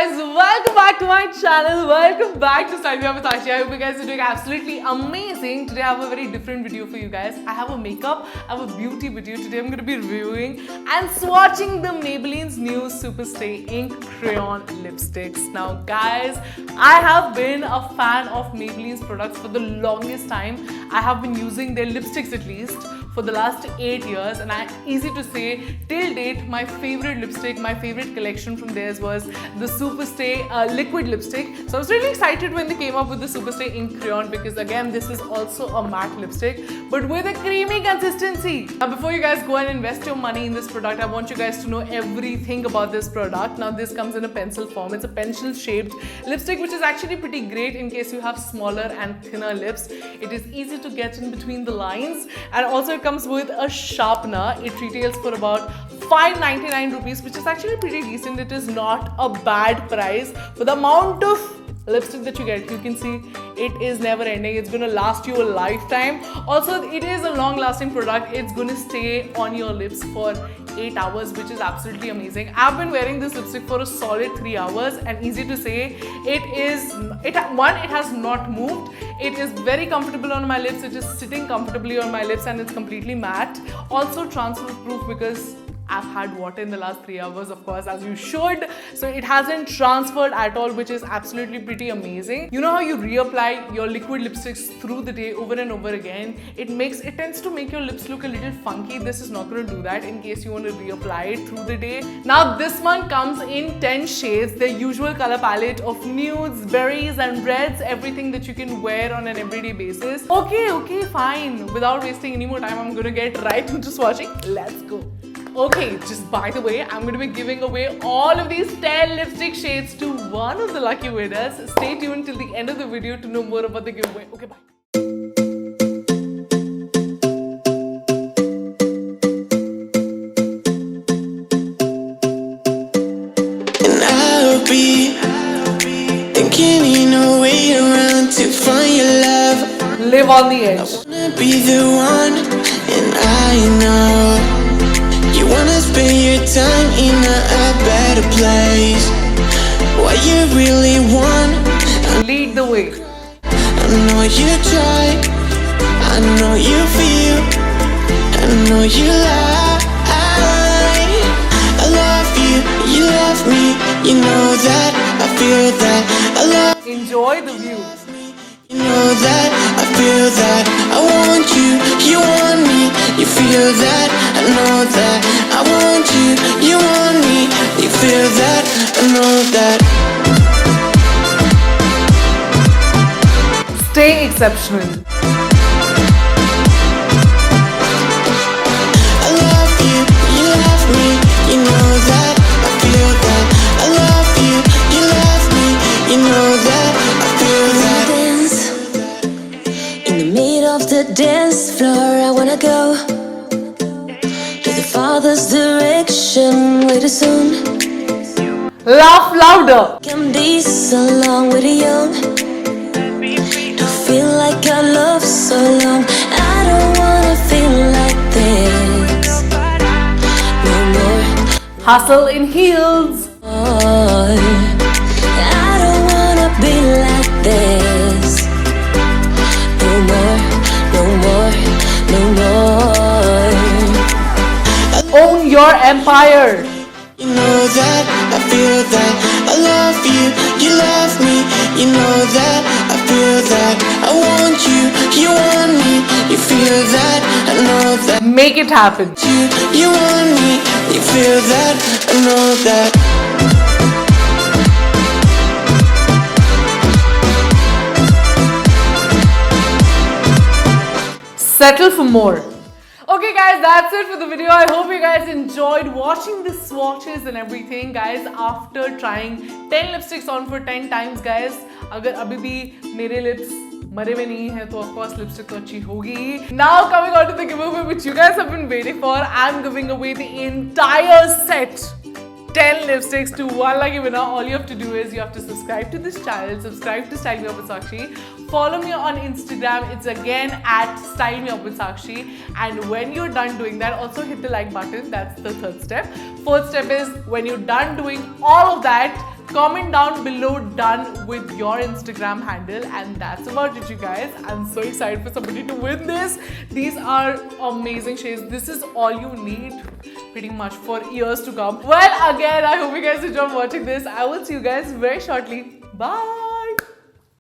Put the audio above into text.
guys, welcome back to my channel. Welcome back to Style Me Up with Sakshi. I hope you guys are doing absolutely amazing. Today I have a very different video for you guys. I have a makeup, I have a beauty video. Today I'm going to be reviewing and swatching the Maybelline's new Superstay Ink Crayon Lipsticks. Now guys, I have been a fan of Maybelline's products for the longest time. I have been using their lipsticks at least for the last 8 years, and easy to say, till date, my favorite lipstick, my favorite collection from theirs was the Superstay liquid lipstick. So I was really excited when they came up with the Superstay Ink Crayon because again, this is also a matte lipstick, but with a creamy consistency. Now before you guys go and invest your money in this product, I want you guys to know everything about this product. Now this comes in a pencil form. It's a pencil shaped lipstick, which is actually pretty great in case you have smaller and thinner lips. It is easy to get in between the lines, and also it comes with a sharpener. It retails for about 599 rupees, which is actually pretty decent. It is not a bad price for the amount of lipstick that you get. You can see it is never ending. It's gonna last you a lifetime. Also, it is a long lasting product. It's gonna stay on your lips for 8 hours, which is absolutely amazing. I've been wearing this lipstick for a solid 3 hours, and easy to say, it has not moved. It is very comfortable on my lips. It is sitting comfortably on my lips, and it's completely matte. Also transfer proof because I've had water in the last 3 hours, of course, as you should. So it hasn't transferred at all, which is absolutely pretty amazing. You know how you reapply your liquid lipsticks through the day over and over again? It tends to make your lips look a little funky. This is not going to do that in case you want to reapply it through the day. Now this one comes in 10 shades, the usual color palette of nudes, berries and reds, everything that you can wear on an everyday basis. Okay, fine. Without wasting any more time, I'm going to get right into swatching. Let's go. Okay, just by the way, I'm going to be giving away all of these 10 lipstick shades to one of the lucky winners. Stay tuned till the end of the video to know more about the giveaway. Okay, bye. And I'll be thinking in a way around to find your love. Live on the edge. I wanna be the one, and I know you wanna spend your time in a better place. What you really want, Lead the way. I know you try, I know you feel, I know you lie. I love you, you love me, you know that, I feel that. I love Enjoy the view. you, know that, I feel that. I want you, you want me, you feel that, I know that. I want you, you want me, you feel that, I know that. Stay exceptional. I love you, you love me, you know that, I feel that. I love you, you love me, you know that, I feel that. Dance in the middle of the dance floor. I wanna go to the Father's direction. Way too soon. Laugh louder. Can be so long with the young. To feel like I love so long. I don't wanna feel like this no more. Hustle in heels. I don't wanna be like this no more, no more, no more. Own your empire. You know that, I feel that. I love you, you love me, you know that, I feel that. I want you, you want me, you feel that, I know that. Make it happen. You want me, you feel that, I know that. Settle for more. Okay guys, that's it for the video. I hope you guys enjoyed watching the swatches and everything. Guys, after trying 10 lipsticks on for 10 times guys, अगर अभी भी मेरे lips मरे हुए नहीं है तो of course lipstick तो अच्छी होगी. Now coming on to the giveaway which you guys have been waiting for. I'm giving away the entire set. 10 lipsticks to one lucky winner. All you have to do is you have to subscribe to this channel, subscribe to Style Me Up with Sakshi, follow me on Instagram. It's again at Style Me Up with Sakshi. And when you're done doing that, also hit the like button. That's the third step. Fourth step is when you're done doing all of that, Comment down below done with your Instagram handle. And that's about it, you guys. I'm so excited for somebody to win this. These are amazing shades. This is all you need pretty much for years to come. Well, again, I hope you guys enjoyed watching this. I will see you guys very shortly. Bye.